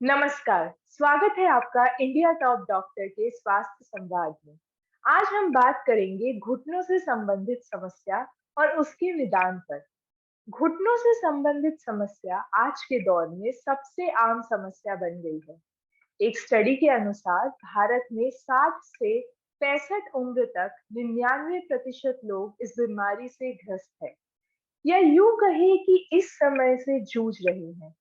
नमस्कार, स्वागत है आपका इंडिया टॉप डॉक्टर के स्वास्थ्य संवाद में। आज हम बात करेंगे घुटनों से संबंधित समस्या और उसके निदान पर। घुटनों से संबंधित समस्या आज के दौर में सबसे आम समस्या बन गई है। एक स्टडी के अनुसार भारत में 60 से 65 उम्र तक 99% लोग इस बीमारी से ग्रस्त है, या यूं कहें कि इस समय से जूझ रहे हैं।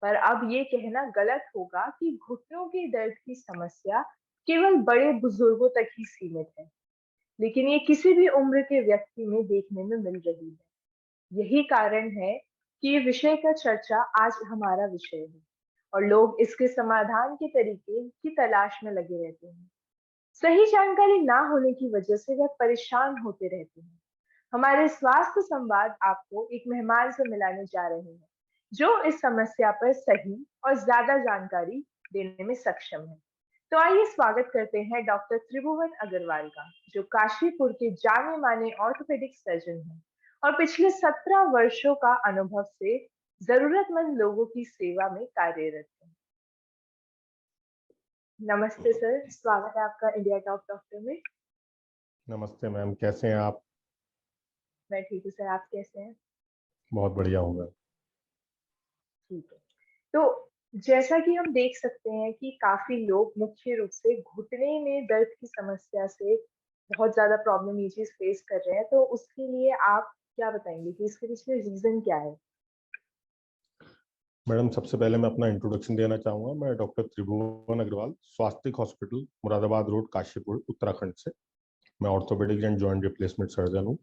पर अब ये कहना गलत होगा कि घुटनों के दर्द की समस्या केवल बड़े बुजुर्गों तक ही सीमित है, लेकिन ये किसी भी उम्र के व्यक्ति में देखने में मिल रही है। यही कारण है कि ये विषय का चर्चा आज हमारा विषय है और लोग इसके समाधान के तरीके की तलाश में लगे रहते हैं। सही जानकारी ना होने की वजह से वे परेशान होते रहते हैं। हमारे स्वास्थ्य संवाद आपको एक मेहमान से मिलाने जा रहे हैं जो इस समस्या पर सही और ज्यादा जानकारी देने में सक्षम है। तो आइए स्वागत करते हैं डॉक्टर त्रिभुवन अग्रवाल का, जो काशीपुर के जाने माने ऑर्थोपेडिक सर्जन हैं और पिछले 17 वर्षों का अनुभव से जरूरतमंद लोगों की सेवा में कार्यरत हैं। नमस्ते सर, स्वागत है आपका इंडिया टॉप डॉक्टर में। नमस्ते मैम, कैसे हैं आप? मैं ठीक हूँ सर, आप कैसे हैं? बहुत बढ़िया हूँ मैं। ठीक है। तो जैसा कि हम देख सकते हैं कि काफी लोग मुख्य रूप से घुटने में दर्द की समस्या से बहुत ज्यादा प्रॉब्लम ये चीज फेस कर रहे हैं, तो उसके लिए आप क्या बताएंगे कि इसके पीछे रीजन क्या है? मैडम, सबसे पहले मैं अपना इंट्रोडक्शन देना चाहूँगा। मैं डॉक्टर त्रिभुवन अग्रवाल, स्वास्तिक हॉस्पिटल, मुरादाबाद रोड, काशीपुर, उत्तराखंड से। मैं orthopaedic and joint replacement surgeon हूँ।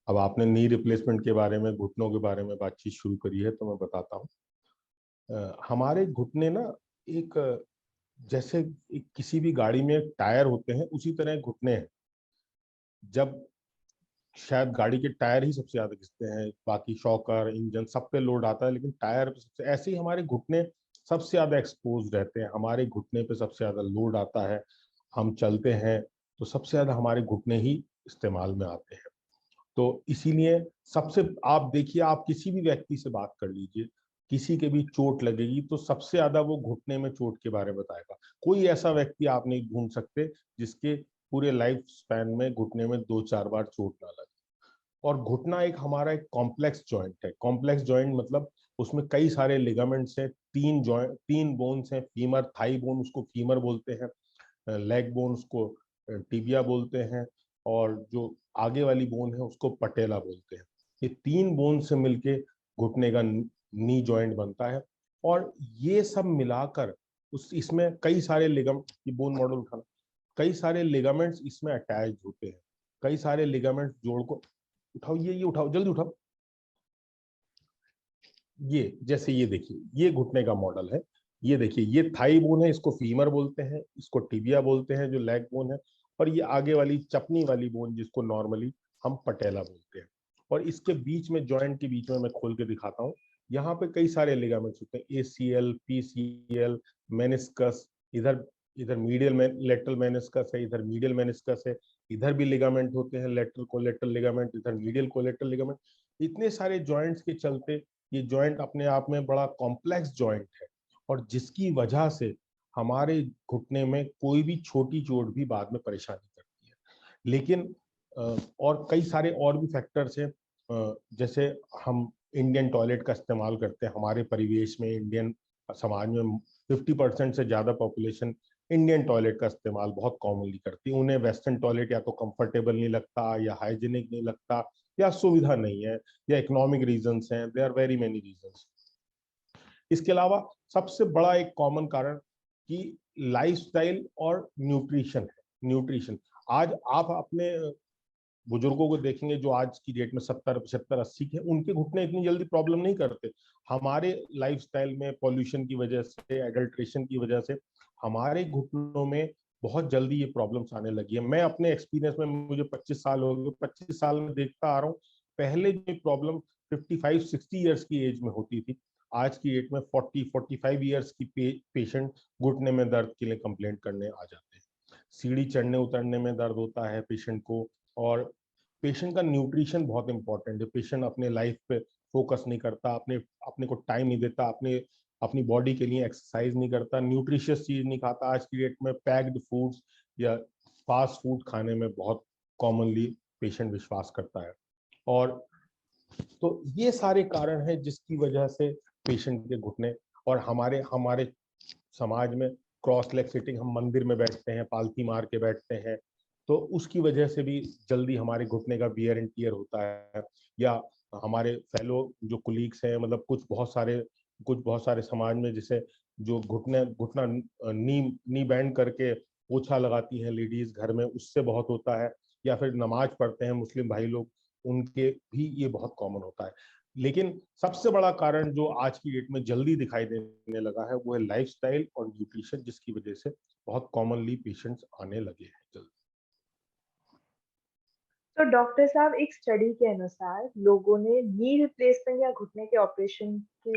अब आपने नी रिप्लेसमेंट के बारे में, घुटनों के बारे में बातचीत शुरू करी है, तो मैं बताता हूँ। हमारे घुटने ना एक जैसे किसी भी गाड़ी में टायर होते हैं, उसी तरह घुटने हैं। जब शायद गाड़ी के टायर ही सबसे ज्यादा घिसते हैं, बाकी शॉकर, इंजन सब पे लोड आता है, लेकिन टायर पे सबसे, ऐसे ही हमारे घुटने सबसे ज्यादा एक्सपोज रहते हैं। हमारे घुटने पे सबसे ज्यादा लोड आता है। हम चलते हैं तो सबसे ज्यादा हमारे घुटने ही इस्तेमाल में आते हैं। तो इसीलिए सबसे, आप देखिए, आप किसी भी व्यक्ति से बात कर लीजिए, किसी के भी चोट लगेगी तो सबसे ज्यादा वो घुटने में चोट के बारे में बताएगा। कोई ऐसा व्यक्ति आप नहीं ढूंढ सकते जिसके पूरे लाइफ स्पैन में घुटने में 2-4 बार चोट ना लगे। और घुटना एक हमारा एक कॉम्प्लेक्स जॉइंट है। कॉम्प्लेक्स जॉइंट मतलब उसमें कई सारे लिगामेंट्स हैं, 3 बोन्स हैं। फीमर, थाई बोन उसको फीमर बोलते हैं, लेग बोन उसको टिबिया बोलते हैं, और जो आगे वाली बोन है उसको पटेला बोलते हैं। ये 3 बोन से मिलके घुटने का नी जॉइंट बनता है। और ये सब मिलाकर उस इसमें कई सारे लिगामेंट, ये बोन मॉडल उठाना, कई सारे लिगामेंट्स इसमें अटैच होते हैं। कई सारे लिगामेंट्स जोड़ को उठाओ, ये उठाओ, जल्दी उठाओ। ये जैसे ये देखिए, ये घुटने का मॉडल है। ये देखिए, ये थाई बोन है, इसको फीमर बोलते हैं, इसको टिबिया बोलते हैं जो लेग बोन है। और ये आगे वाली चपनी वाली बोन जिसको नॉर्मली हम पटेला बोलते हैं। और इसके बीच में, जॉइंट के बीच में, मैं खोल के दिखाता हूँ। यहाँ पे कई सारे लिगामेंट्स होते हैं, एसीएल, पीसीएल, मेनिस्कस। इधर इधर मीडियल लेटरल मेनिस्कस है, इधर मीडियल मेनिस्कस है। इधर भी लिगामेंट होते हैं, लेटरल कोलेटरल लिगामेंट, इधर मीडियल कोलेटरल लिगामेंट। इतने सारे जॉइंट्स के चलते ये जॉइंट अपने आप में बड़ा कॉम्प्लेक्स जॉइंट है, और जिसकी वजह से हमारे घुटने में कोई भी छोटी चोट भी बाद में परेशानी करती है। लेकिन और कई सारे और भी फैक्टर्स हैं। जैसे हम इंडियन टॉयलेट का इस्तेमाल करते हैं, हमारे परिवेश में, इंडियन समाज में 50% से ज्यादा पॉपुलेशन इंडियन टॉयलेट का इस्तेमाल बहुत कॉमनली करती है। उन्हें वेस्टर्न टॉयलेट या तो कंफर्टेबल नहीं लगता, या हाइजीनिक नहीं लगता, या सुविधा नहीं है, या इकोनॉमिक रीजंस हैं। There are very many reasons. इसके अलावा सबसे बड़ा एक कॉमन कारण कि लाइफस्टाइल और न्यूट्रिशन है। न्यूट्रिशन, आज आप अपने बुजुर्गों को देखेंगे जो आज की डेट में 70, 75, 80 के, उनके घुटने इतनी जल्दी प्रॉब्लम नहीं करते। हमारे लाइफस्टाइल में, पॉल्यूशन की वजह से, एडल्ट्रेशन की वजह से हमारे घुटनों में बहुत जल्दी ये प्रॉब्लम्स आने लगी है। मैं अपने एक्सपीरियंस में, मुझे 25 साल हो गए, 25 साल में देखता आ रहा हूँ। पहले जो प्रॉब्लम 55-60 ईयर्स की एज में होती थी, आज की डेट में 40-45 ईयर्स की पेशेंट घुटने में दर्द के लिए कंप्लेंट करने आ जाते हैं। सीढ़ी चढ़ने उतरने में दर्द होता है पेशेंट को। और पेशेंट का न्यूट्रिशन बहुत इंपॉर्टेंट है। पेशेंट अपने लाइफ पे फोकस नहीं करता, अपने को टाइम नहीं देता, अपने अपनी बॉडी के लिए एक्सरसाइज नहीं करता, न्यूट्रिशियस चीज नहीं खाता। आज की डेट में पैक्ड फूड्स या फास्ट फूड खाने में बहुत कॉमनली पेशेंट विश्वास करता है। और तो ये सारे कारण हैं जिसकी वजह से पेशेंट के घुटने, और हमारे हमारे समाज में क्रॉस लेग सिटिंग, हम मंदिर में बैठते हैं, पालथी मार के बैठते हैं, तो उसकी वजह से भी जल्दी हमारे घुटने का वियर एंड टियर होता है। या हमारे फेलो जो कुलीग्स हैं, मतलब कुछ बहुत सारे समाज में जैसे जो घुटना नी बैंड करके पोछा लगाती हैं लेडीज घर में, उससे बहुत होता है। या फिर नमाज पढ़ते हैं मुस्लिम भाई लोग, उनके भी ये बहुत कॉमन होता है। लेकिन सबसे बड़ा कारण जो आज की डेट में जल्दी दिखाई देने लगा है वो है लाइफस्टाइल और न्यूट्रिशन, जिसकी वजह से बहुत कॉमनली पेशेंट्स आने लगे हैं जल्दी। तो डॉक्टर साहब, एक स्टडी के अनुसार लोगों ने नी रिप्लेसमेंट या घुटने के ऑपरेशन के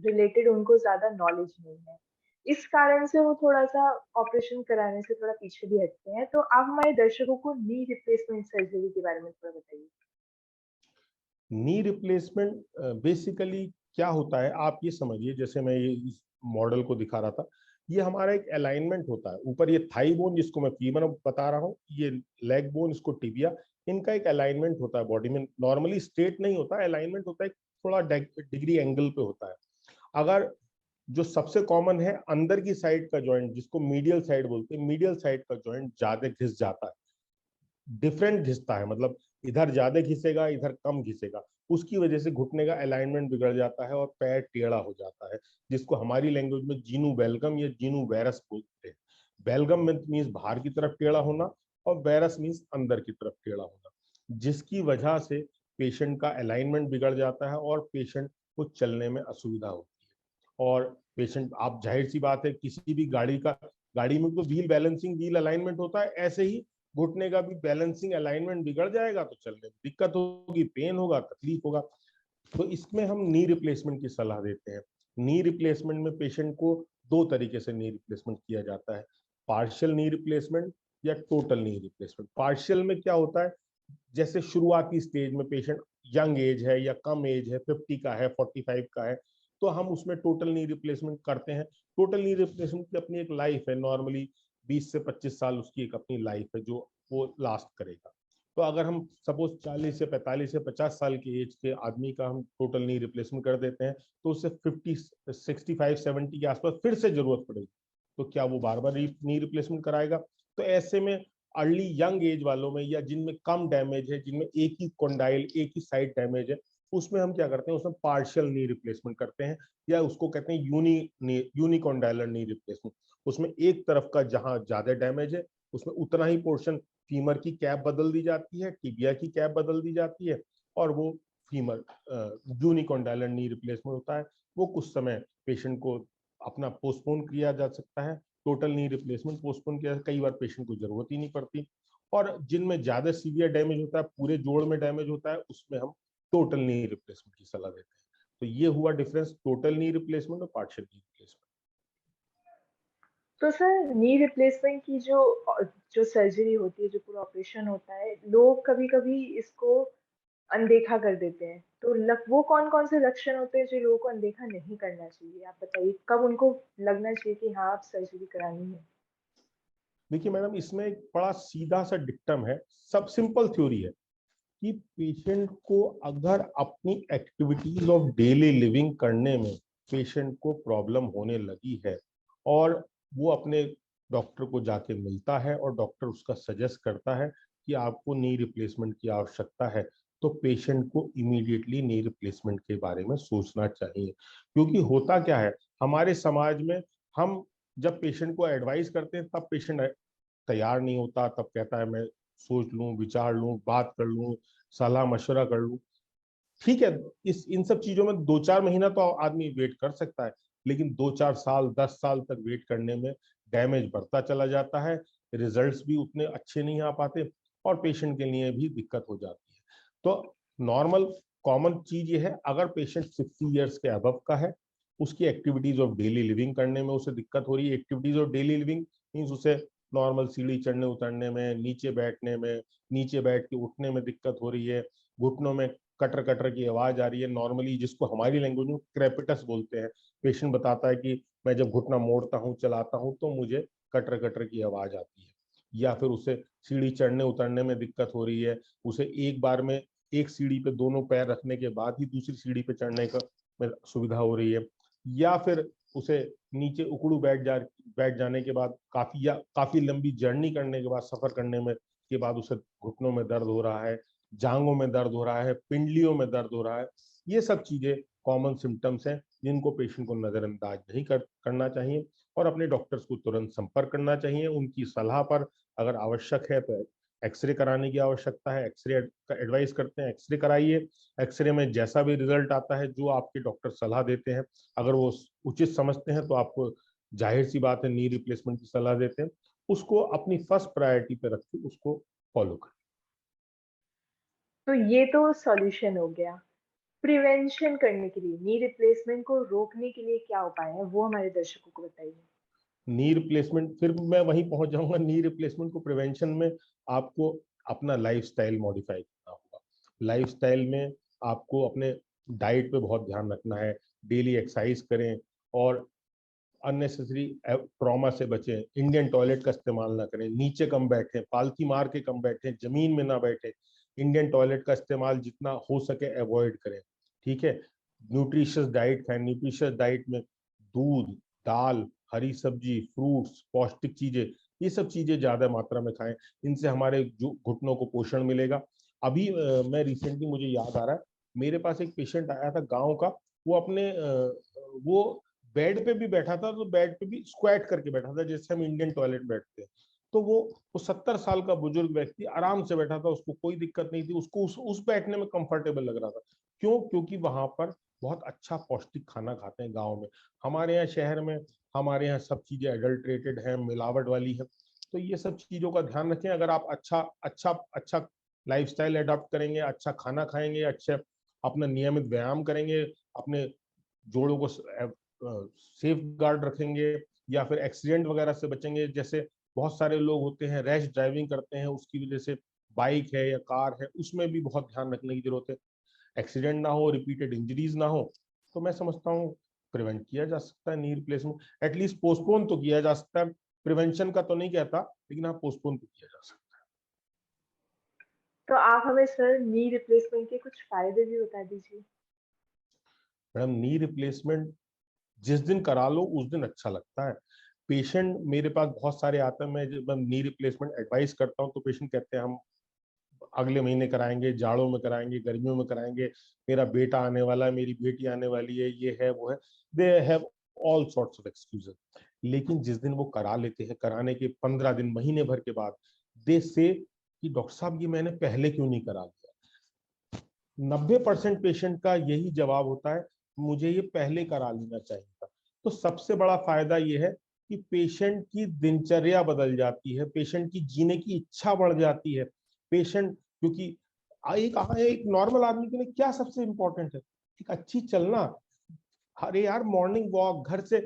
रिलेटेड उनको ज्यादा नॉलेज नहीं है। इस कारण से वो थोड़ा सा ऑपरेशन कराने से थोड़ा पीछे भी हटते हैं। तो आप हमारे दर्शकों को नी रिप्लेसमेंट सर्जरी के बारे में थोड़ा बताइए। नी रिप्लेसमेंट बेसिकली क्या होता है, आप ये समझिए, जैसे मैं ये इस मॉडल को दिखा रहा था, ये हमारा एक अलाइनमेंट होता है। ऊपर ये थाई बोन जिसको मैं फीमर बता रहा हूँ, ये लेग बोन इसको टिबिया, इनका एक अलाइनमेंट होता है बॉडी में। नॉर्मली स्ट्रेट नहीं होता, अलाइनमेंट होता है, थोड़ा डिग्री एंगल पे होता है। अगर जो सबसे कॉमन है, अंदर की साइड का जॉइंट जिसको मीडियल साइड बोलते हैं, मीडियल साइड का जॉइंट ज्यादा घिस जाता है, डिफरेंट घिसता है, मतलब इधर ज्यादा घिसेगा इधर कम घिसेगा, उसकी वजह से घुटने का अलाइनमेंट बिगड़ जाता है और पैर टेढ़ा हो जाता है, जिसको हमारी लैंग्वेज में जीनू बेलगम या जीनू वेरस बोलते हैं। बेलगम में मीन्स बाहर की तरफ टेढ़ा होना, और वेरस मीन्स अंदर की तरफ टेढ़ा होना, जिसकी वजह से पेशेंट का अलाइनमेंट बिगड़ जाता है और पेशेंट को चलने में असुविधा होती है। और पेशेंट, आप जाहिर सी बात है, किसी भी गाड़ी में तो व्हील बैलेंसिंग, व्हील अलाइनमेंट होता है, ऐसे ही घुटने का भी बैलेंसिंग अलाइनमेंट बिगड़ जाएगा तो चलने में दिक्कत होगी, पेन होगा, तकलीफ होगा। तो इसमें हम नी रिप्लेसमेंट की सलाह देते हैं। नी रिप्लेसमेंट में पेशेंट को दो तरीके से नी रिप्लेसमेंट किया जाता है, पार्शियल नी रिप्लेसमेंट या टोटल नी रिप्लेसमेंट। पार्शियल में क्या होता है, जैसे शुरुआती स्टेज में पेशेंट यंग एज है या कम एज है, 50 का है, 45 का है, तो हम उसमें टोटल नी रिप्लेसमेंट करते हैं। टोटल नी रिप्लेसमेंट की अपनी एक लाइफ है, नॉर्मली 20 से 25 साल उसकी एक अपनी लाइफ है जो वो लास्ट करेगा। तो अगर हम सपोज 40 से 45 से 50 साल के एज के आदमी का हम टोटल नी रिप्लेसमेंट कर देते हैं, तो उससे 50 65 70 के आसपास फिर से जरूरत पड़ेगी, तो क्या वो बार बार नी रिप्लेसमेंट कराएगा? तो ऐसे में अर्ली यंग एज वालों में, या जिनमें कम डैमेज है, जिनमें एक ही कॉन्डाइल, एक ही साइड डैमेज है, उसमें हम क्या करते हैं, उसमें पार्शियल नी रिप्लेसमेंट करते हैं, या उसको कहते हैं यूनिकॉन्डाइलर नी रिप्लेसमेंट। उसमें एक तरफ का जहां ज्यादा डैमेज है उसमें उतना ही पोर्शन, फीमर की कैप बदल दी जाती है, टिबिया की कैप बदल दी जाती है, और वो फीमर यूनिकॉन्डाइलर नी रिप्लेसमेंट होता है। वो कुछ समय पेशेंट को अपना पोस्टपोन किया जा सकता है, टोटल नी रिप्लेसमेंट पोस्टपोन किया, कई बार पेशेंट को जरूरत ही नहीं पड़ती। और जिनमें ज्यादा सीवियर डैमेज होता है, पूरे जोड़ में डैमेज होता है, उसमें हम टोटल नी रिप्लेसमेंट की सलाह देते हैं। तो ये हुआ डिफरेंस टोटल नी रिप्लेसमेंट और पार्शियल नी रिप्लेसमेंट। तो सर, नी रिप्लेसमेंट की जो जो सर्जरी होती है, जो पूरा ऑपरेशन होता है, लोग कभी-कभी इसको अनदेखा कर देते हैं। तो वो कौन-कौन से लक्षण होते हैं जो लोगों को अनदेखा नहीं करना चाहिए? आप बताइए, कब उनको लगना चाहिए कि हाँ, अब सर्जरी करानी है? देखिए मैडम, इसमें एक बड़ा सीधा सा डिक्टम है, सब सिंपल थ्योरी है कि पेशेंट को अगर अपनी एक्टिविटीज ऑफ डेली लिविंग करने में पेशेंट को प्रॉब्लम होने लगी है, और वो अपने डॉक्टर को जाके मिलता है और डॉक्टर उसका सजेस्ट करता है कि आपको नी रिप्लेसमेंट की आवश्यकता है, तो पेशेंट को इमीडिएटली नी रिप्लेसमेंट के बारे में सोचना चाहिए। क्योंकि होता क्या है, हमारे समाज में हम जब पेशेंट को एडवाइस करते हैं तब पेशेंट तैयार नहीं होता, तब कहता है मैं सोच लूं, विचार लूं, बात कर लूं, सलाह मशवरा कर लूं। ठीक है, इस इन सब चीजों में 2-4 महीना तो आदमी वेट कर सकता है, लेकिन 2-4 साल 10 साल तक वेट करने में डैमेज बढ़ता चला जाता है, रिजल्ट्स भी उतने अच्छे नहीं आ पाते, और पेशेंट के लिए भी दिक्कत हो जाती है। तो नॉर्मल कॉमन चीज ये है, अगर पेशेंट 60 ईयर्स के अबव का है, उसकी एक्टिविटीज ऑफ डेली लिविंग करने में उसे दिक्कत हो रही है, activities of daily living means उसे नॉर्मल सीढ़ी चढ़ने उतरने में, नीचे बैठने में, नीचे बैठ के उठने में दिक्कत हो रही है, घुटनों में कटर कटर की आवाज आ रही है, नॉर्मली जिसको हमारी लैंग्वेज में क्रेपिटस बोलते हैं, पेशेंट बताता है कि मैं जब घुटना मोड़ता हूँ, चलाता हूँ, तो मुझे कटर कटर की आवाज आती है, या फिर उसे सीढ़ी चढ़ने उतरने में दिक्कत हो रही है, उसे एक बार में एक सीढ़ी पे दोनों पैर रखने के बाद ही दूसरी सीढ़ी पे चढ़ने का में सुविधा हो रही है, या फिर उसे नीचे उकड़ू बैठ जाने के बाद काफी लंबी जर्नी करने के बाद, सफर करने में के बाद उसे घुटनों में दर्द हो रहा है, जांघों में दर्द हो रहा है, पिंडलियों में दर्द हो रहा है। ये सब चीजें कॉमन सिम्टम्स हैं जिनको पेशेंट को नजरअंदाज नहीं करना चाहिए और अपने डॉक्टर्स को तुरंत संपर्क करना चाहिए। उनकी सलाह पर अगर आवश्यक है तो एक्सरे कराने की आवश्यकता है, एक्सरे का एडवाइस करते हैं, एक्सरे कराइए। एक्सरे में जैसा भी रिजल्ट आता है, जो आपके डॉक्टर सलाह देते हैं, अगर वो उचित समझते हैं तो आपको जाहिर सी बात है नी रिप्लेसमेंट की सलाह देते हैं। उसको अपनी फर्स्ट प्रायोरिटी पे रख के उसको फॉलो करें। तो ये तो सॉल्यूशन हो गया। प्रिवेंशन करने के लिए, नी रिप्लेसमेंट को रोकने के लिए क्या उपाय है, वो हमारे दर्शकों को बताइए। नी रिप्लेसमेंट, फिर मैं वहीं पहुंच जाऊंगा। नी रिप्लेसमेंट को प्रिवेंशन में आपको अपना लाइफस्टाइल मॉडिफाई करना होगा। लाइफस्टाइल में आपको अपने डाइट पे बहुत ध्यान रखना है, डेली एक्सरसाइज करें और अननेसेसरी ट्रॉमा से बचें। इंडियन टॉयलेट का इस्तेमाल ना करें, नीचे कम बैठें, पालथी मार के कम बैठें, जमीन में ना बैठें। इंडियन टॉयलेट का इस्तेमाल जितना हो सके अवॉइड करें, ठीक है। न्यूट्रिशियस डाइट खाएं। न्यूट्रिशियस डाइट में दूध, दाल, हरी सब्जी, फ्रूट्स, पौष्टिक चीजें, ये सब चीजें ज्यादा मात्रा में खाएं। इनसे हमारे जो घुटनों को पोषण मिलेगा। अभी मैं रिसेंटली, मुझे याद आ रहा है, मेरे पास एक पेशेंट आया था गांव का। वो अपने वो बेड पे भी बैठा था, तो बेड पे भी स्क्वाट करके बैठा था, जैसे हम इंडियन टॉयलेट बैठते हैं। तो वो 70 साल का बुजुर्ग व्यक्ति आराम से बैठा था, उसको कोई दिक्कत नहीं थी, उसको उस बैठने में कंफर्टेबल लग रहा था। क्यों? क्योंकि वहां पर बहुत अच्छा पौष्टिक खाना खाते हैं गाँव में। हमारे यहाँ शहर में, हमारे यहाँ सब चीजें एडल्ट्रेटेड है, मिलावट वाली है। तो ये सब चीजों का ध्यान रखें। अगर आप अच्छा अच्छा अच्छा लाइफस्टाइल अडॉप्ट करेंगे, अच्छा खाना खाएंगे, अच्छा अपना नियमित व्यायाम करेंगे, अपने जोड़ों को सेफ गार्ड रखेंगे, या फिर एक्सीडेंट वगैरह से बचेंगे। जैसे बहुत सारे लोग होते हैं रैश ड्राइविंग करते हैं, उसकी वजह से बाइक है या कार है, उसमें भी बहुत ध्यान रखने की जरूरत है। एक्सीडेंट ना हो, रिपीटेड इंजरीज ना हो, तो मैं समझता हूँ प्रिवेंट किया जा सकता है नी रिप्लेसमेंट। एटलीस्ट पोस्टपोन तो किया जा सकता है। प्रिवेंशन का तो नहीं कहता, लेकिन हाँ पोस्टपोन तो किया जा सकता है। तो आप हमें सर नी रिप्लेसमेंट के कुछ फायदे भी बता दीजिए। मैडम, नी रिप्लेसमेंट जिस दिन करा लो उस दिन अच्छा लगता है। पेशेंट मेरे पास बहुत सारे आते हैं, मैं जब नी रिप्लेसमेंट एडवाइस करता हूँ तो पेशेंट कहते हैं हम अगले महीने कराएंगे, जाड़ों में कराएंगे, गर्मियों में कराएंगे, मेरा बेटा आने वाला है, मेरी बेटी आने वाली है, ये है वो है। They have all sorts of excuses. लेकिन जिस दिन वो करा लेते हैं, कराने के 15 दिन, महीने भर के बाद, दे से कि डॉक्टर साहब ये मैंने पहले क्यों नहीं करा लिया। 90% पेशेंट का यही जवाब होता है, मुझे ये पहले करा लेना चाहिए था। तो सबसे बड़ा फायदा ये है कि पेशेंट की दिनचर्या बदल जाती है, पेशेंट की जीने की इच्छा बढ़ जाती है। पेशेंट, क्योंकि एक नॉर्मल आदमी के लिए क्या सबसे इंपॉर्टेंट है? एक अच्छी चलना। अरे यार, मॉर्निंग वॉक, घर से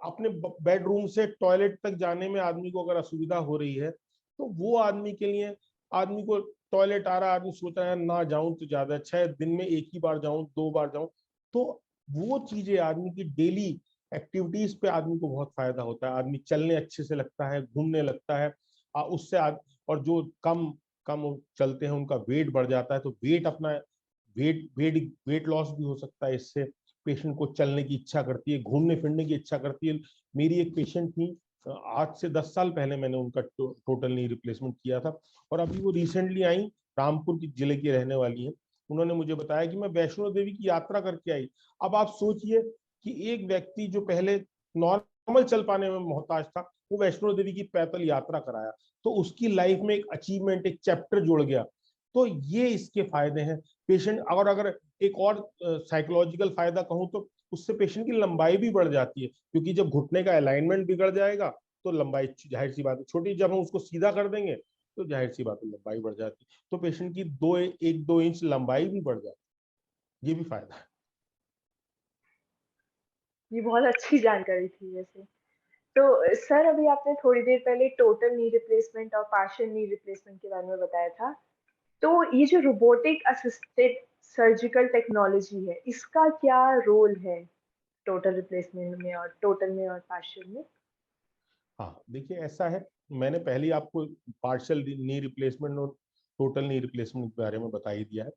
अपने बेडरूम से टॉयलेट तक जाने में आदमी को अगर असुविधा हो रही है, तो वो आदमी के लिए, आदमी को टॉयलेट आ रहा, आदमी सोच रहा है ना जाऊं तो ज्यादा अच्छा है, दिन में एक ही बार जाऊं, 2 बार जाऊं। तो वो चीजें आदमी की डेली एक्टिविटीज पे आदमी को बहुत फायदा होता है। आदमी चलने अच्छे से लगता है, घूमने लगता है। उससे और जो कम कम चलते हैं उनका वेट बढ़ जाता है, तो वेट अपना वेट वेट वेट लॉस भी हो सकता है इससे। पेशेंट को चलने की इच्छा करती है, घूमने फिरने की इच्छा करती है। मेरी एक पेशेंट थी, आज से 10 साल पहले मैंने उनका टोटल नी रिप्लेसमेंट किया था, और अभी वो रिसेंटली आई, रामपुर की जिले की रहने वाली है। उन्होंने मुझे बताया कि मैं वैष्णो देवी की यात्रा करके आई। अब आप सोचिए कि एक व्यक्ति जो पहले नॉर्मल चल पाने में मोहताज था, वो वैष्णो देवी की पैदल यात्रा कराया, तो उसकी लाइफ में एक अचीवमेंट, एक चैप्टर जुड़ गया। तो ये इसके फायदे हैं। पेशेंट, अगर अगर एक और साइकोलॉजिकल फायदा कहूं तो उससे पेशेंट की लंबाई भी बढ़ जाती है, क्योंकि जब घुटने का अलाइनमेंट बिगड़ जाएगा तो लंबाई, जाहिर सी बात है, छोटी, जब हम उसको सीधा कर देंगे तो जाहिर सी बात है लंबाई बढ़ जाती है। तो पेशेंट की 1-2 इंच लंबाई भी बढ़ जाती है। ये भी फायदा है। ये बहुत अच्छी जानकारी थी वैसे। तो सर अभी आपने थोड़ी देर पहले टोटल नी रिप्लेसमेंट और पार्शियल नी रिप्लेसमेंट के बारे में बताया था। तो ये जो रोबोटिक असिस्टेड सर्जिकल टेक्नोलॉजी है, इसका क्या रोल है टोटल रिप्लेसमेंट में और टोटल में और पार्शियल में? हाँ देखिए ऐसा है, मैंने पहले ही आपको पार्शियल नी रिप्लेसमेंट और टोटल नी रिप्लेसमेंट के बारे में बता ही दिया है।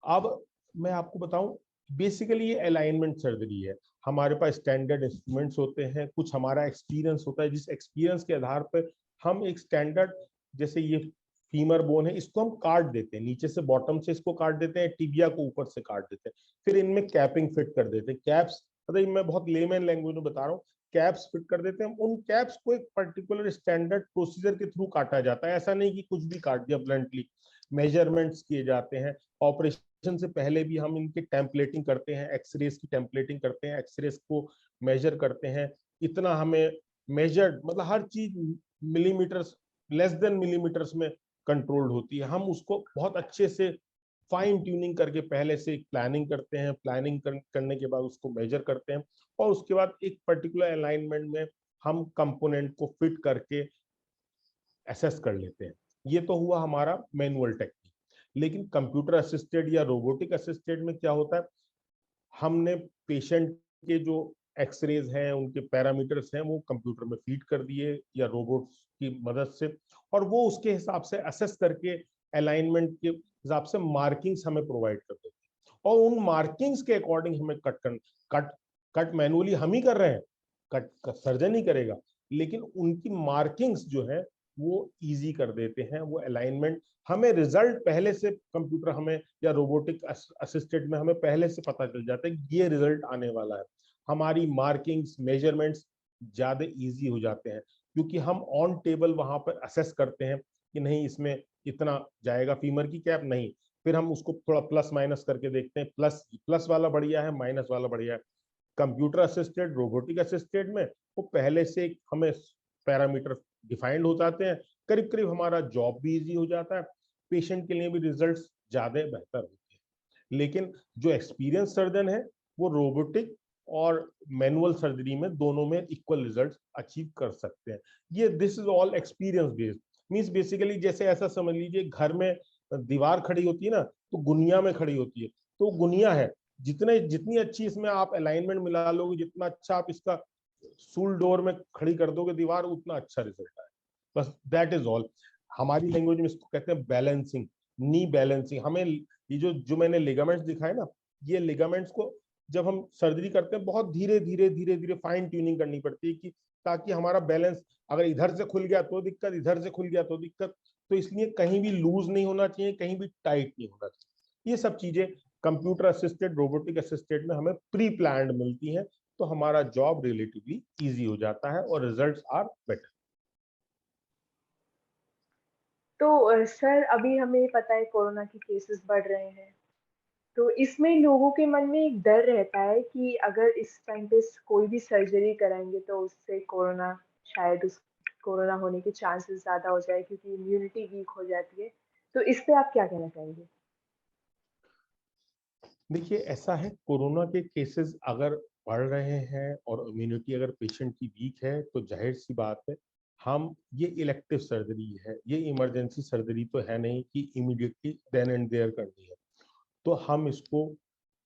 अब मैं आपको बताऊं, बेसिकली ये अलाइनमेंट सर्जरी है। हमारे पास स्टैंडर्ड इंस्ट्रूमेंट्स होते हैं, कुछ हमारा एक्सपीरियंस होता है, जिस एक्सपीरियंस के आधार पर हम एक स्टैंडर्ड, जैसे ये फीमर बोन है, इसको हम काट देते हैं, नीचे से बॉटम से इसको काट देते हैं, टिबिया को ऊपर से काट देते हैं, फिर इनमें कैपिंग फिट कर देते हैं। कैप्स, मतलब मैं बहुत लेमैन लैंग्वेज में बता रहा हूँ, कैप्स फिट कर देते हैं। उन कैप्स को एक पर्टिकुलर स्टैंडर्ड प्रोसीजर के थ्रू काटा जाता है, ऐसा नहीं कि कुछ भी काट दिया ब्लंटली। मेजरमेंट्स किए जाते हैं, ऑपरेशन से पहले भी हम इनकी टेम्पलेटिंग करते हैं, एक्सरेज की टेम्पलेटिंग करते हैं, एक्सरेज को मेजर करते हैं। इतना हमें मेजर्ड, मतलब हर चीज मिलीमीटर्स, लेस देन मिलीमीटर्स में कंट्रोल्ड होती है। हम उसको बहुत अच्छे से फाइन ट्यूनिंग करके पहले से एक प्लानिंग करते हैं, प्लानिंग करने के बाद उसको मेजर करते हैं, और उसके बाद एक पर्टिकुलर अलाइनमेंट में हम कंपोनेंट को फिट करके असेस कर लेते हैं। ये तो हुआ हमारा मैनुअल टेक्निक। लेकिन कंप्यूटर असिस्टेड या रोबोटिक असिस्टेड में क्या होता है, हमने पेशेंट के जो एक्सरेज हैं, उनके पैरामीटर्स हैं, वो कंप्यूटर में फीड कर दिए या रोबोट की मदद से, और वो उसके हिसाब से असेस करके अलाइनमेंट के हिसाब से मार्किंग्स हमें प्रोवाइड कर देते हैं। और उन मार्किंग्स के अकॉर्डिंग हमें कट कट मैनुअली हम ही कर रहे हैं, कट सर्जन ही करेगा, लेकिन उनकी मार्किंग्स जो है वो इजी कर देते हैं। वो अलाइनमेंट हमें रिजल्ट पहले से कंप्यूटर हमें या रोबोटिक असिस्टेड में हमें पहले से पता चल जाता है कि ये रिजल्ट आने वाला है। हमारी मार्किंग्स, मेजरमेंट्स ज्यादा इजी हो जाते हैं, क्योंकि हम ऑन टेबल वहां पर असेस करते हैं कि नहीं इसमें इतना जाएगा फीमर की कैप, नहीं, फिर हम उसको थोड़ा प्लस माइनस करके देखते हैं, प्लस प्लस वाला बढ़िया है, माइनस वाला बढ़िया है। कंप्यूटर असिस्टेड, रोबोटिक असिस्टेड में वो पहले से हमें पैरामीटर डिफाइंड हो जाते हैं, करीब करीब हमारा जॉब भी इजी हो जाता है, पेशेंट के लिए भी रिजल्ट्स ज्यादा बेहतर होते हैं। लेकिन जो एक्सपीरियंस सर्जन है वो रोबोटिक और मैनुअल सर्जरी में दोनों में इक्वल रिजल्ट्स अचीव कर सकते हैं। ये this is all experience based. Means basically जैसे ऐसा समझ लीजिए, घर में दीवार खड़ी होती है ना, तो गुनिया में खड़ी होती है, तो गुनिया है, जितने जितनी अच्छी इसमें आप अलाइनमेंट मिला लोगे, जितना अच्छा आप इसका सूल डोर में खड़ी कर दोगे दीवार, उतना अच्छा रिजल्ट आए। बस दैट इज ऑल। हमारी लैंग्वेज में इसको कहते हैं बैलेंसिंग, नी बैलेंसिंग। हमें ये जो मैंने लिगामेंट्स दिखाए ना, ये लिगामेंट्स को जब हम सर्जरी करते हैं बहुत धीरे धीरे धीरे धीरे फाइन ट्यूनिंग करनी पड़ती है, कि ताकि हमारा बैलेंस, अगर इधर से खुल गया तो दिक्कत, इधर से खुल गया तो दिक्कत, तो इसलिए कहीं भी लूज नहीं होना चाहिए, कहीं भी टाइट नहीं होना चाहिए। ये सब चीजें कंप्यूटर असिस्टेड, रोबोटिक असिस्टेड में हमें प्री प्लान्ड मिलती हैं, तो हमारा जॉब रिलेटिवली इजी हो जाता है और रिजल्ट्स आर बेटर। तो सर, अभी हमें पता है कोरोना के केसेस बढ़ रहे हैं, तो इसमें लोगों के मन में एक डर रहता है कि अगर इस टाइम पे कोई भी सर्जरी कराएंगे तो उससे कोरोना, शायद उस कोरोना होने के चांसेस ज़्यादा हो जाए क्योंकि इम्यूनिटी वीक हो जाती है। तो इस पे आप क्या कहना चाहेंगे? देखिए ऐसा है, कोरोना के केसेस अगर बढ़ रहे हैं और इम्यूनिटी अगर पेशेंट की वीक है, तो जाहिर सी बात है, हम ये इलेक्टिव सर्जरी है, ये इमरजेंसी सर्जरी तो है नहीं कि इमीडिएटली देन एंड देयर करनी है। तो हम इसको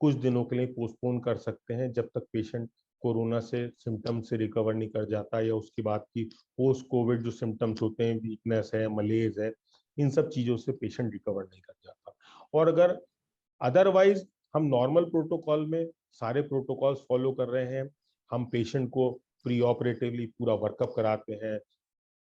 कुछ दिनों के लिए पोस्टपोन कर सकते हैं, जब तक पेशेंट कोरोना से सिम्टम से रिकवर नहीं कर जाता, या उसके बाद की पोस्ट कोविड जो सिम्टम्स होते हैं, वीकनेस है, मलेज है, इन सब चीजों से पेशेंट रिकवर नहीं कर जाता। और अगर अदरवाइज हम नॉर्मल प्रोटोकॉल में सारे प्रोटोकॉल्स फॉलो कर रहे हैं, हम पेशेंट को प्री ऑपरेटिवली पूरा वर्कअप कराते हैं,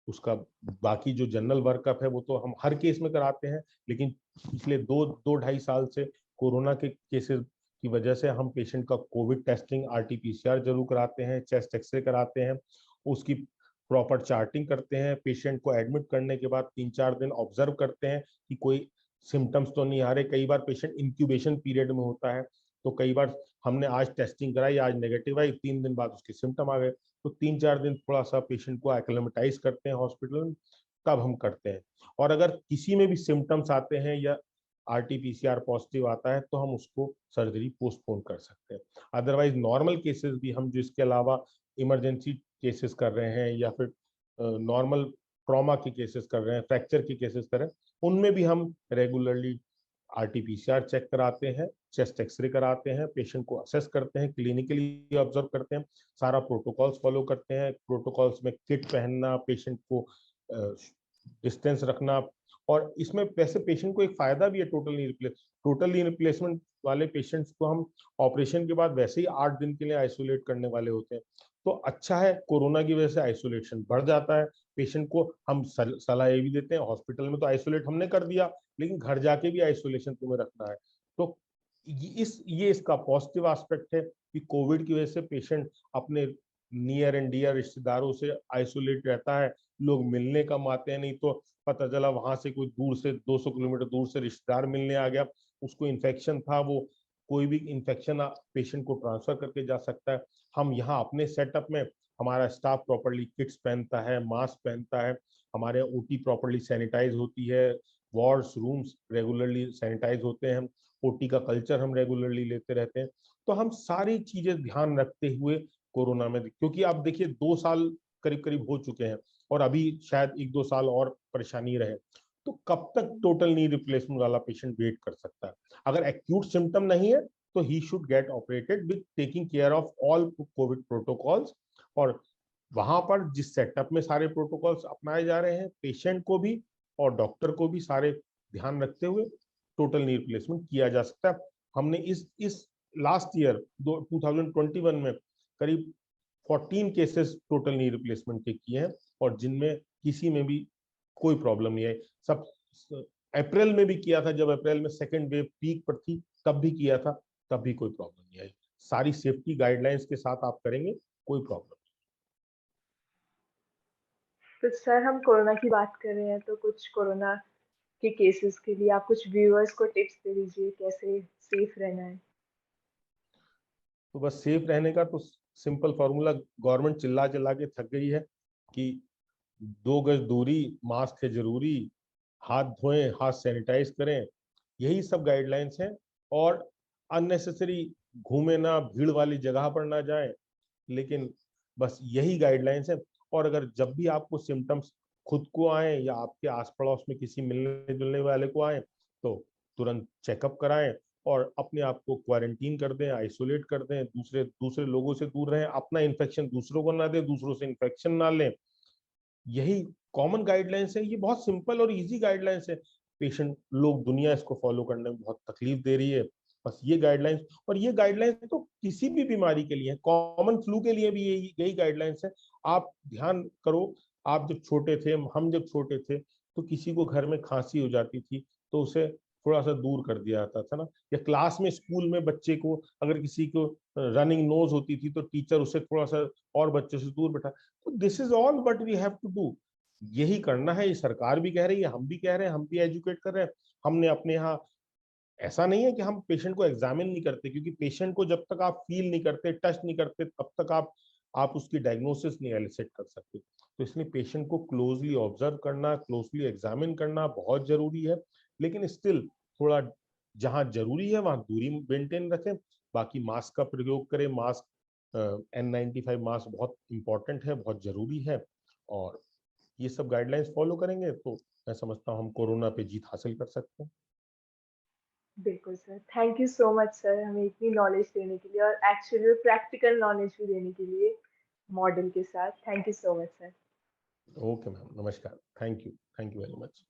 उसका बाकी जो जनरल वर्कअप है वो तो हम हर केस में कराते हैं, लेकिन पिछले दो दो ढाई साल से कोरोना के केसेस की वजह से हम पेशेंट का कोविड टेस्टिंग, आरटीपीसीआर जरूर कराते हैं, चेस्ट एक्सरे कराते हैं, उसकी प्रॉपर चार्टिंग करते हैं, पेशेंट को एडमिट करने के बाद 3-4 दिन ऑब्जर्व करते हैं कि कोई सिम्टम्स तो नहीं आ रहे। कई बार पेशेंट इंक्यूबेशन पीरियड में होता है, तो कई बार हमने आज टेस्टिंग कराई, आज नेगेटिव आई, 3 दिन बाद उसके सिम्टम आ गए, तो 3-4 दिन थोड़ा सा पेशेंट को एक्लेमेटाइज करते हैं हॉस्पिटल में, तब हम करते हैं। और अगर किसी में भी सिम्टम्स आते हैं या आरटीपीसीआर पॉजिटिव आता है, तो हम उसको सर्जरी पोस्टपोन कर सकते हैं। अदरवाइज नॉर्मल केसेस भी हम जो इसके अलावा इमरजेंसी केसेस कर रहे हैं, या फिर नॉर्मल ट्रॉमा के केसेस कर रहे हैं, फ्रैक्चर के केसेस कर रहे हैं, उनमें भी हम रेगुलरली RT-PCR चेक कराते हैं, चेस्ट एक्सरे कराते हैं, पेशेंट को असेस करते हैं, क्लिनिकली ऑब्जर्व करते हैं, सारा प्रोटोकॉल्स फॉलो करते हैं। प्रोटोकॉल्स में किट पहनना, पेशेंट को डिस्टेंस रखना, और इसमें वैसे पेशेंट को एक फायदा भी है टोटल नी रिप्लेसमेंट वाले पेशेंट्स को हम ऑपरेशन के बाद वैसे ही 8 दिन के लिए आइसोलेट करने वाले होते हैं। तो अच्छा है, कोरोना की वजह से आइसोलेशन बढ़ जाता है। पेशेंट को हम सलाह ये भी देते हैं, हॉस्पिटल में तो आइसोलेट हमने कर दिया, लेकिन घर जाके भी आइसोलेशन तुम्हें रखना है। तो ये इसका पॉजिटिव एस्पेक्ट है कि कोविड की वजह से पेशेंट अपने नियर एंड डियर रिश्तेदारों से आइसोलेट रहता है। लोग मिलने कम आते हैं, नहीं तो पता चला वहां से कोई दूर से 200 किलोमीटर दूर से रिश्तेदार मिलने आ गया, उसको इन्फेक्शन था, वो कोई भी इन्फेक्शन पेशेंट को ट्रांसफर करके जा सकता है। हम यहाँ अपने सेटअप में हमारा स्टाफ प्रॉपर्ली किट्स पहनता है, मास्क पहनता है, हमारे ओटी प्रॉपर्ली सैनिटाइज होती है, वार्ड्स रूम्स रेगुलरली सैनिटाइज होते हैं, ओटी का कल्चर हम रेगुलरली लेते रहते हैं। तो हम सारी चीजें ध्यान रखते हुए कोरोना में, क्योंकि आप देखिए 2 साल करीब करीब हो चुके हैं और अभी शायद 1-2 साल और परेशानी रहे, तो कब तक टोटल नी रिप्लेसमेंट वाला पेशेंट वेट कर सकता है? अगर एक्यूट सिम्टम नहीं है तो he should get operated with taking care of all Covid protocols. और वहां पर जिस सेटअप में सारे प्रोटोकॉल्स अपनाए जा रहे हैं, पेशेंट को भी और डॉक्टर को भी सारे ध्यान रखते हुए टोटल नी रिप्लेसमेंट किया जा सकता है। हमने इस लास्ट ईयर 2021 में करीब 14 केसेस टोटल नी रिप्लेसमेंट के किए हैं, और जिनमें किसी में भी कोई प्रॉब्लम नहीं है। सब अप्रैल में भी किया था, जब अप्रैल में सेकेंड वेव पीक पर थी तब भी किया था, तब भी कोई प्रॉब्लम नहीं आई। सारी सेफ्टी गाइडलाइंस के साथ आप करेंगे, कोई प्रॉब्लम। तो सर, हम कोरोना की बात कर रहे हैं, तो कुछ कोरोना के केसेस के लिए आप कुछ व्यूअर्स को टिप्स दे दीजिए, कैसे सेफ रहना है। तो बस सेफ रहने का तो सिंपल फॉर्मूला गवर्नमेंट चिल्ला चिल्ला के थक गई है कि 2 गज दूरी, मास्क है जरूरी, हाथ धोएं, हाथ सैनिटाइज करें, यही सब गाइडलाइंस हैं। और अननेसेसरी घूमे ना, भीड़ वाली जगह पर ना जाएं, लेकिन बस यही गाइडलाइंस है। और अगर जब भी आपको सिम्टम्स खुद को आए या आपके आस पड़ोस में किसी मिलने जुलने वाले को आए, तो तुरंत चेकअप कराएं और अपने आप को क्वारंटीन कर दें, आइसोलेट कर दें, दूसरे दूसरे लोगों से दूर रहें, अपना इन्फेक्शन दूसरों को ना दें, दूसरों से इन्फेक्शन ना लें। यही कॉमन गाइडलाइंस है, ये बहुत सिंपल और इजी गाइडलाइंस है। पेशेंट लोग, दुनिया इसको फॉलो करने में बहुत तकलीफ दे रही है। बस ये गाइडलाइंस, और ये गाइडलाइंस तो किसी भी बीमारी के लिए है, कॉमन फ्लू के लिए भी यही गाइडलाइंस है। आप ध्यान करो, आप जब छोटे थे, हम जब छोटे थे, तो किसी को घर में खांसी हो जाती थी तो उसे थोड़ा सा दूर कर दिया जाता था ना, या क्लास में स्कूल में बच्चे को अगर किसी को रनिंग नोज होती थी तो टीचर उसे थोड़ा सा और बच्चे से दूर बैठा। तो this is all but we have to do, यही करना है। ये सरकार भी कह रही है, हम भी कह रहे हैं, हम भी एजुकेट कर रहे हैं। हमने अपने यहाँ, ऐसा नहीं है कि हम पेशेंट को एग्जामिन नहीं करते, क्योंकि पेशेंट को जब तक आप फील नहीं करते, टच नहीं करते, तब तक आप उसकी डायग्नोसिस नहीं एलिसिट कर सकते। तो इसलिए पेशेंट को क्लोजली ऑब्जर्व करना, क्लोजली एग्जामिन करना बहुत जरूरी है। लेकिन स्टिल थोड़ा जहां जरूरी है वहां दूरी मेंटेन रखें। बाकी मास्क का प्रयोग करें, मास्क N95 मास्क बहुत इंपॉर्टेंट है, बहुत जरूरी है। और ये सब गाइडलाइंस फॉलो करेंगे तो मैं समझता हूँ हम कोरोना पे जीत हासिल कर सकते हैं। बिल्कुल sir, thank you so much sir, हमें इतनी नॉलेज देने के लिए और एक्चुअली प्रैक्टिकल नॉलेज भी देने के लिए मॉडल के साथ। Thank you so much sir. Okay ma'am, नमस्कार, थैंक यू वेरी मच।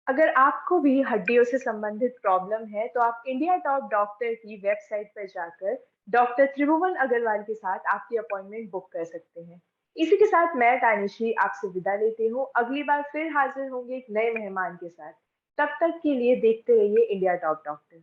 अगर आपको भी हड्डियों से संबंधित प्रॉब्लम है, तो आप इंडिया टॉप डॉक्टर की वेबसाइट पर जाकर डॉक्टर त्रिभुवन अग्रवाल के साथ आपकी अपॉइंटमेंट बुक कर सकते हैं। इसी के साथ मैं तानिशी आपसे विदा लेती हूँ। अगली बार फिर हाजिर होंगे एक नए मेहमान के साथ। तब तक के लिए देखते रहिए इंडिया टॉप डॉक्टर।